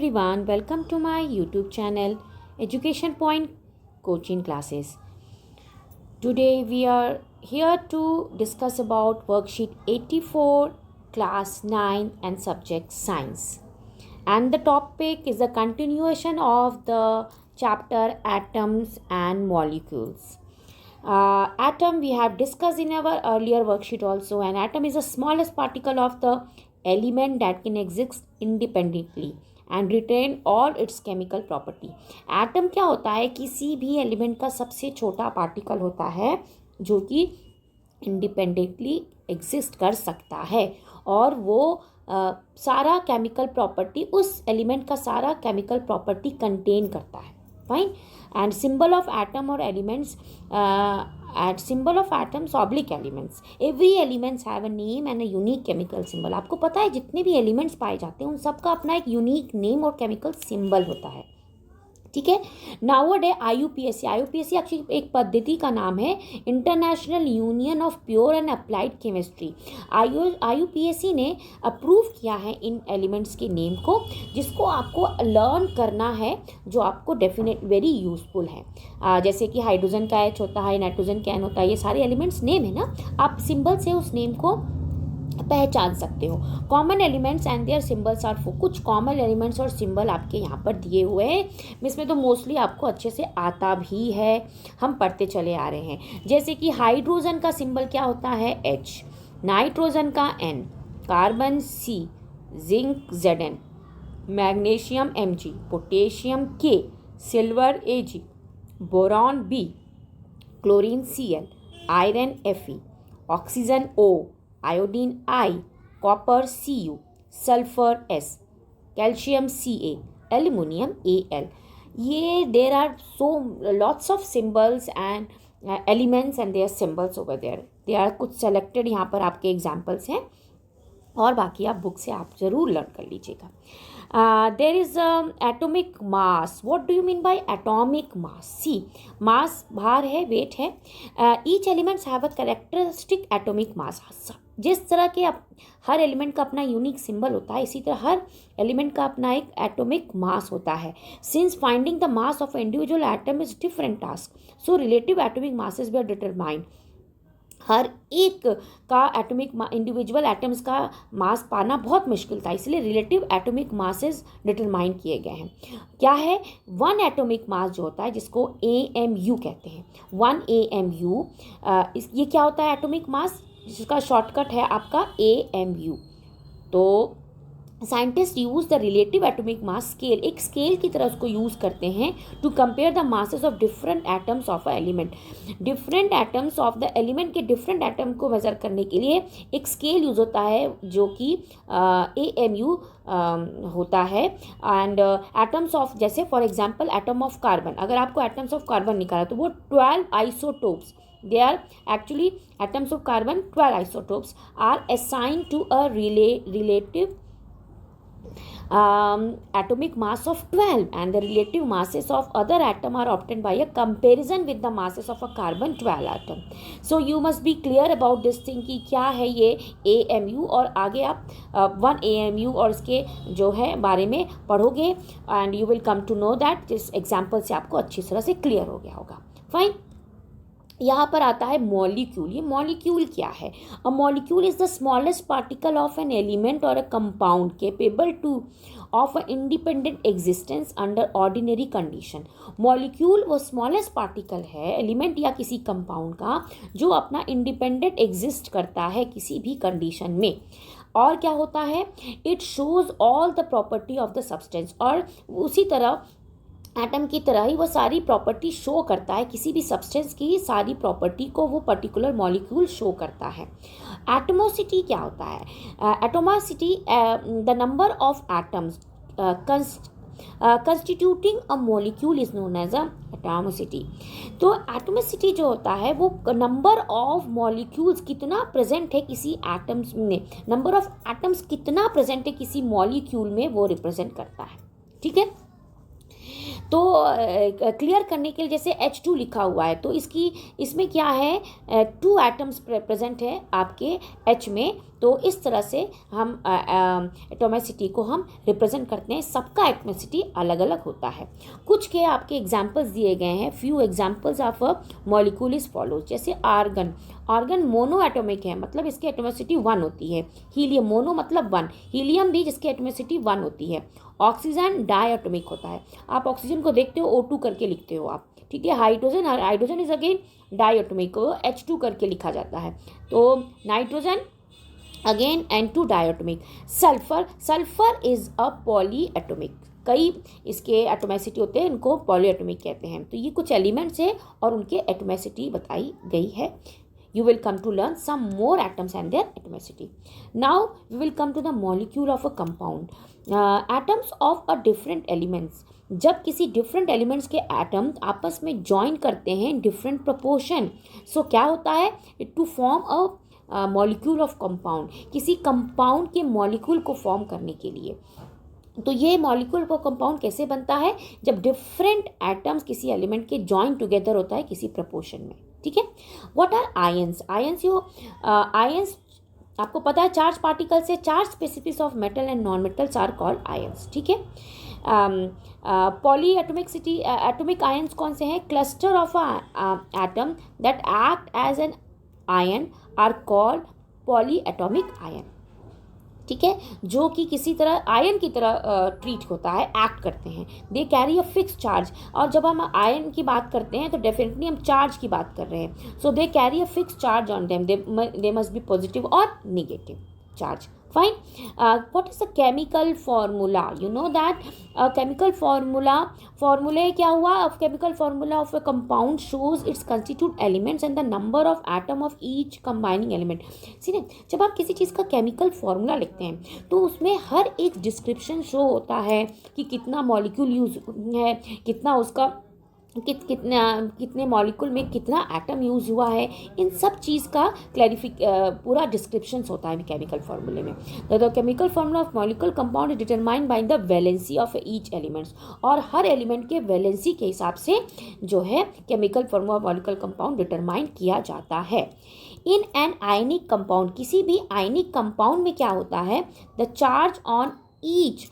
everyone, welcome to my YouTube channel Education Point Coaching Classes. Today we are here to discuss about worksheet 84, class 9 and subject science. And the topic is a continuation of the chapter atoms and molecules. Atom we have discussed in our earlier worksheet also. An atom is the smallest particle of the element that can exist independently and retain all its chemical property. Atom क्या होता है? किसी भी element का सबसे छोटा particle होता है जो कि इंडिपेंडेंटली एग्जिस्ट कर सकता है और वो सारा केमिकल प्रॉपर्टी उस एलिमेंट का सारा केमिकल प्रॉपर्टी कंटेन करता है. Fine. And symbol of atom or elements at symbol of atoms oblique elements. Every elements have a name and a unique chemical symbol. आपको पता है जितने भी एलिमेंट्स पाए जाते हैं उन सब का अपना एक यूनिक नेम और केमिकल सिंबल होता है. ठीक है. नाउअडे IUPAC एक्चुअली एक पद्धति का नाम है, international union of pure and applied chemistry. IUPAC ने अप्रूव किया है इन एलिमेंट्स के नेम को, जिसको आपको लर्न करना है, जो आपको डेफिनेट वेरी यूजफुल है. जैसे कि हाइड्रोजन का H होता है, नाइट्रोजन का N होता है, ये सारे एलिमेंट्स नेम है ना. आप सिंबल से उस नेम को पहचान सकते हो. Common elements and their symbols are four. कुछ कॉमन एलिमेंट्स और सिंबल आपके यहाँ पर दिए हुए हैं. इसमें तो मोस्टली आपको अच्छे से आता भी है, हम पढ़ते चले आ रहे हैं. जैसे कि हाइड्रोजन का सिंबल क्या होता है? H. नाइट्रोजन का N, carbon C, zinc Zn, magnesium Mg, potassium K, silver Ag, boron B, chlorine Cl, iron Fe, oxygen O, iodine I, copper Cu, sulphur S, calcium Ca, aluminium Al. ये there are so lots of symbols and elements and their symbols over there. They are कुछ selected यहाँ पर आपके examples हैं और बाकी आप book से आप ज़रूर लर्न कर लीजिएगा. There is atomic mass. What do you mean by atomic mass? See, mass भार है, वेट है. Each elements have a characteristic atomic mass. जिस तरह के हर एलिमेंट का अपना यूनिक सिंबल होता है, इसी तरह हर एलिमेंट का अपना एक एटॉमिक मास होता है. Since finding the mass of individual atom is different task, so relative atomic masses they are determined. हर एक का एटॉमिक इंडिविजुअल एटम्स का मास पाना बहुत मुश्किल था, इसलिए रिलेटिव एटॉमिक मासेस डिटरमाइन किए गए हैं. क्या है? वन एटॉमिक मास जो होता है, जिसको AMU कहते हैं. 1 AMU. ये क्या होता है? एटॉमिक मास, जिसका शॉर्टकट है आपका AMU. तो scientist use the relative atomic mass scale, एक स्केल की तरह उसको यूज करते हैं to compare the masses of different atoms of a element. Different atoms of the element के डिफरेंट एटम को मेजर करने के लिए एक स्केल यूज होता है जो कि AMU होता है. एंड एटम्स ऑफ, जैसे for example atom of carbon, अगर आपको एटम्स ऑफ कार्बन निकाला तो वो 12 isotopes. They are actually atoms of carbon, 12 isotopes are assigned to a relative atomic mass of 12, and the relative masses of other atom are obtained by a comparison with the masses of a carbon 12 atom. So you must be clear about this thing कि क्या है ये AMU, और आगे आप 1 AMU और इसके जो है बारे में पढ़ोगे and you will come to know that. जिस एग्जाम्पल से आपको अच्छी तरह से क्लियर हो गया होगा. फाइन. यहाँ पर आता है मॉलिक्यूल. ये मॉलिक्यूल क्या है? A molecule is the smallest particle of an element और a compound capable to of a independent existence under ordinary condition. Molecule वो स्मॉलेस्ट पार्टिकल है, एलिमेंट या किसी कंपाउंड का, जो अपना इंडिपेंडेंट एग्जिस्ट करता है किसी भी कंडीशन में. और क्या होता है? It shows all the property of the substance. और उसी तरह एटम की तरह ही वो सारी प्रॉपर्टी शो करता है, किसी भी सब्सटेंस की सारी प्रॉपर्टी को वो पर्टिकुलर मॉलिक्यूल शो करता है. एटमोसिटी क्या होता है? Atomicity the number of atoms constituting a molecule is known as a atomicity. तो एटमोसिटी जो होता है वो नंबर ऑफ मॉलिक्यूल्स कितना प्रेजेंट है किसी एटम्स में, नंबर ऑफ एटम्स कितना प्रेजेंट है किसी मॉलिक्यूल में, वो रिप्रेजेंट करता है. ठीक है. तो क्लियर करने के लिए जैसे H2 लिखा हुआ है तो इसमें क्या है, 2 एटम्स प्रेजेंट है आपके H में, तो इस तरह से हम एटॉमिसिटी को हम रिप्रेजेंट करते हैं। सबका एटॉमिसिटी अलग अलग होता है। कुछ के आपके एग्जाम्पल्स दिए गए हैं। Few examples of a molecule is follow. जैसे आर्गन, आर्गन मोनो एटॉमिक है, मतलब इसकी एटॉमिसिटी 1 होती है। हीलियम, मोनो मतलब 1, हीलियम भी जिसकी एटॉमिसिटी 1 होती है। ऑक्सीजन डाई एटॉमिक होता है। आप ऑक्सीजन को देखते हो O2 करके लिखते हो आप, ठीक है। Hydrogen, hydrogen is again diatomic को H2 करके लिखा जाता है। तो nitrogen again N2 diatomic. Sulphur, sulphur is a polyatomic, कई इसके एटोमिसिटी होते हैं, इनको पॉली एटोमिक कहते हैं। तो ये कुछ एलिमेंट्स है और उनके एटोमिसिटी बताई गई है। You will come to learn some more atoms and their atomicity. Now we will come to the molecule of a compound. Atoms of a different elements. जब किसी डिफरेंट एलिमेंट्स के एटम आपस में ज्वाइन करते हैं डिफरेंट प्रोपोर्शन, सो क्या होता है, to form a molecule of compound, किसी कंपाउंड के मॉलिक्यूल को फॉर्म करने के लिए। तो ये मॉलिक्यूल का कंपाउंड कैसे बनता है, जब डिफरेंट एटम्स किसी एलिमेंट के ज्वाइन टुगेदर होता है किसी प्रपोर्शन में, ठीक है। व्हाट आर आयंस, आयंस यो आयंस आपको पता है चार्ज पार्टिकल से, charge specifics of metal and non metals are called ions, ठीक है। पॉली एटोमिक एटोमिक आयंस कौन से हैं, cluster of atom that act as an ion are called polyatomic ion, ठीक है। जो कि किसी तरह आयन की तरह ट्रीट होता है, एक्ट करते हैं। दे कैरी अ फिक्स चार्ज, और जब हम आयन की बात करते हैं तो डेफिनेटली हम चार्ज की बात कर रहे हैं। So they carry a fix charge on them, they must be positive और negative charge. Fine. What is the chemical formula? You know that chemical formula क्या हुआ, chemical formula of a compound shows its constituent elements and the number of atom of each combining element. सीधे जब आप किसी चीज़ का chemical formula लिखते हैं तो उसमें हर एक डिस्क्रिप्शन शो होता है कि कितना मॉलिक्यूल यूज है, कितना उसका कितने मॉलिक्यूल में कितना एटम यूज़ हुआ है, इन सब चीज़ का पूरा डिस्क्रिप्शन होता है केमिकल फार्मूले में। The chemical formula of molecule compound is determined by the valency of each elements, और हर एलिमेंट के वैलेंसी के हिसाब से जो है chemical formula of molecule compound determine किया जाता है। इन एन आयनिक कंपाउंड, किसी भी आयनिक कंपाउंड में क्या होता है, the charge on each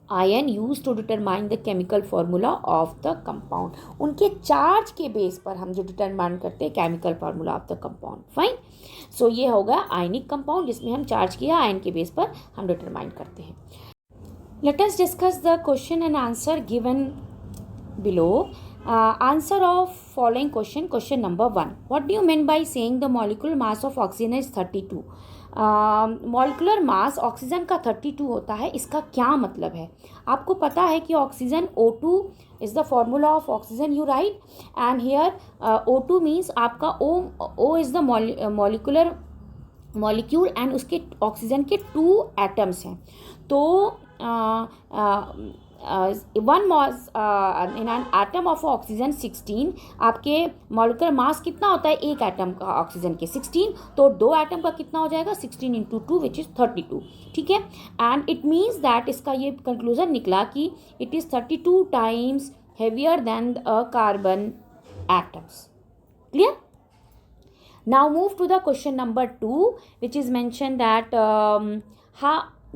ion use to determine the chemical formula of the compound, उनके चार्ज के बेस पर हम जो डिटरमाइन करते हैं chemical formula of the compound. Fine, so ये होगा आयनिक कंपाउंड जिसमें हम चार्ज किया आयन के बेस पर हम डिटरमाइन करते हैं। Let us discuss the question and answer given below. Answer of following question, question number 1, what do you mean by saying the molecular mass of oxygen is 32? Molecular mass oxygen का 32 होता है, इसका क्या मतलब है? आपको पता है कि oxygen O2 is the formula of oxygen, you right, and here O2 means आपका O is the molecule and उसके ऑक्सीजन के 2 एटम्स हैं। तो one mass in an atom of oxygen 16, आपके मॉलिक्यूलर मास कितना होता है एक एटम का ऑक्सीजन के 16, तो 2 एटम का कितना हो जाएगा 16 इंटू 2 विच इज़ 32, ठीक है। एंड इट मीन्स दैट इसका ये कंक्लूजन निकला कि it is 32 times heavier than carbon atoms. Clear? Now move to the question number 2 which is mention that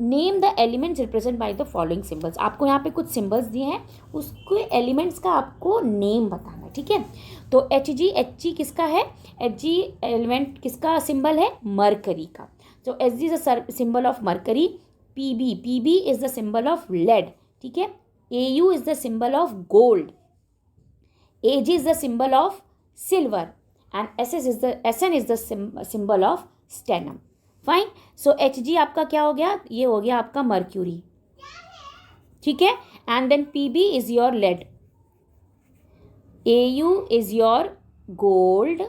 name the elements represent by the following symbols. आपको यहाँ पे कुछ symbols दिए हैं, उसके एलिमेंट्स का आपको नेम बताना है, ठीक है। तो Hg किसका है, Hg एलिमेंट किसका सिंबल है, मरकरी का। तो Hg is the symbol of mercury. Pb is the symbol of lead, ठीक है। Au is the symbol of gold. Ag is the symbol of silver and Sn is the symbol of stannum. Fine, so Hg आपका क्या हो गया, ये हो गया आपका मर्क्यूरी, ठीक है। And then Pb is your lead, Au is your gold,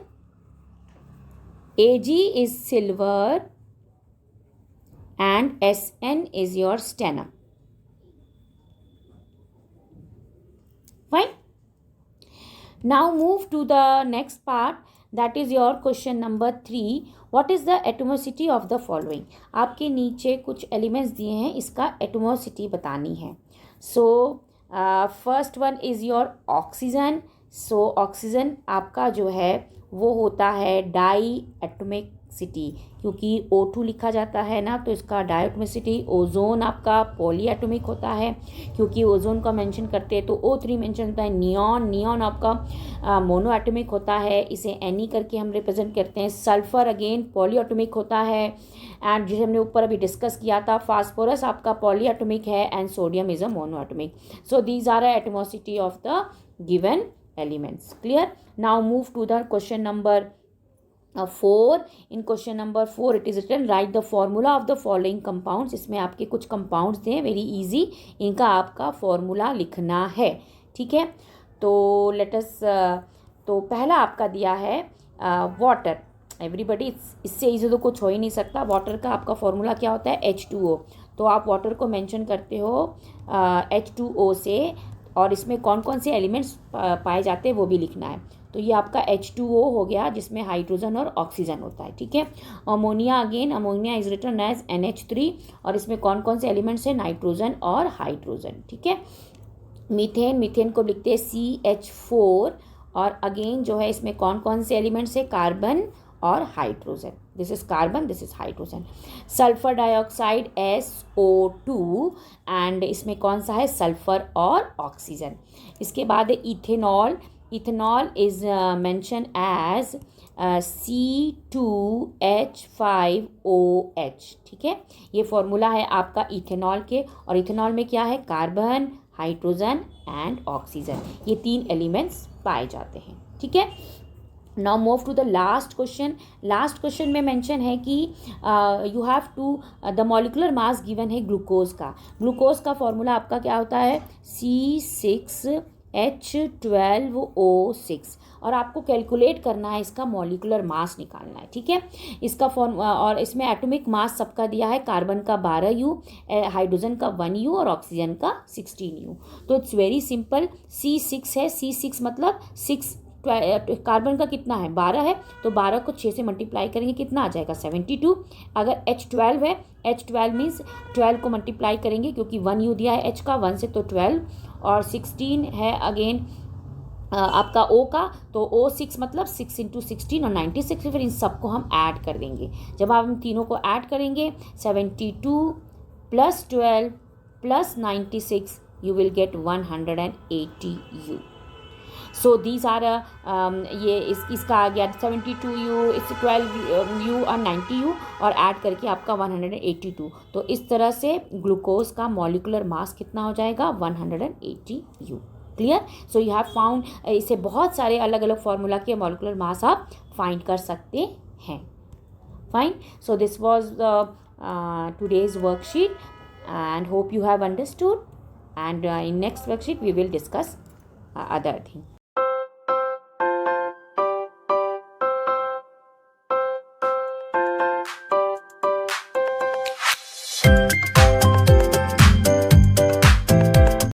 Ag is silver and Sn is your stannum. Fine, now move to the next part, that is your question number 3, what is the atomicity of the following. आपके नीचे कुछ elements दिए हैं, इसका एटमोसिटी बतानी है। So first one is your oxygen. So oxygen आपका जो है वो होता है डाई एटॉमिक एटॉमिसिटी, क्योंकि O2 लिखा जाता है ना, तो इसका डायटोमिसिटी। ओजोन आपका पॉलीएटॉमिक होता है, क्योंकि ओजोन का मेंशन करते हैं तो O3 मेंशन होता है। नियॉन, नियॉन आपका मोनोएटॉमिक होता है, इसे Ne करके हम रिप्रेजेंट करते हैं। सल्फर अगेन पॉलीएटॉमिक होता है, एंड जिसे हमने ऊपर अभी डिस्कस किया था, फास्फोरस आपका पॉलीएटॉमिक है, and sodium is a monoatomic. So these are atomicity of the given elements. Clear? Now move to the question number 4. In question number 4 it is written, write the formula of the following compounds. इसमें आपके कुछ compounds दें, very easy, इनका आपका formula लिखना है। ठीक है, तो लेटस, तो पहला आपका दिया है वाटर। एवरीबडी, इससे इजी तो कुछ हो ही नहीं सकता। वाटर का आपका फॉर्मूला क्या होता है? H2O। तो आप वाटर को मेंशन करते हो H2O से, और इसमें कौन कौन से एलिमेंट्स पाए जाते हैं वो भी लिखना है। तो ये आपका H2O हो गया, जिसमें हाइड्रोजन और ऑक्सीजन होता है। ठीक है, ammonia, again ammonia is written as NH3, और इसमें कौन कौन से एलिमेंट्स हैं? नाइट्रोजन और हाइड्रोजन। ठीक है, मीथेन, मीथेन को लिखते हैं CH4, और अगेन जो है इसमें कौन कौन से एलिमेंट्स है? कार्बन और hydrogen. This is carbon, this is hydrogen. Sulphur dioxide SO2, and इसमें कौन सा है? सल्फर और ऑक्सीजन। इसके बाद है ethanol. Ethanol is mention as C2H5OH। ठीक है, ये फॉर्मूला है आपका इथेनॉल के, और इथेनॉल में क्या है? कार्बन, हाइड्रोजन एंड ऑक्सीजन, ये 3 एलिमेंट्स पाए जाते हैं। ठीक है, now move to the last question. Last question में मेंशन है कि you have to, the molecular mass given है ग्लूकोज का। ग्लूकोज का फॉर्मूला आपका क्या होता है? C6H12O6, और आपको कैलकुलेट करना है, इसका मॉलिकुलर मास निकालना है। ठीक है, इसका और इसमें एटॉमिक मास सबका दिया है, कार्बन का 12U, हाइड्रोजन का 1U और ऑक्सीजन का 16U। तो इट्स वेरी सिंपल। C6 है, C6 मतलब 6, कार्बन का कितना है? 12 है, तो 12 को 6 से मल्टीप्लाई करेंगे, कितना आ जाएगा? 72। अगर H12 है, H12 मीन्स 12 को मल्टीप्लाई करेंगे, क्योंकि 1U दिया है H का, 1 से तो 12, और 16 है अगेन आपका O का, तो O6 मतलब 6 × 16 और 96। फिर इन सबको हम ऐड कर देंगे। जब आप इन तीनों को ऐड करेंगे, 72 + 12 + 96, you will get 180U। So these are ये इसका आ गया 72U, इस 12U और 90U, और ऐड करके आपका 182। तो इस तरह से ग्लूकोज का मॉलिकुलर मास कितना हो जाएगा? 180U। Clear? So you have found, इसे बहुत सारे अलग अलग फार्मूला के मॉलिकुलर मास आप फाइंड कर सकते हैं। Fine, so this was today's worksheet, and hope you have understood, and in next worksheet we will discuss other thing.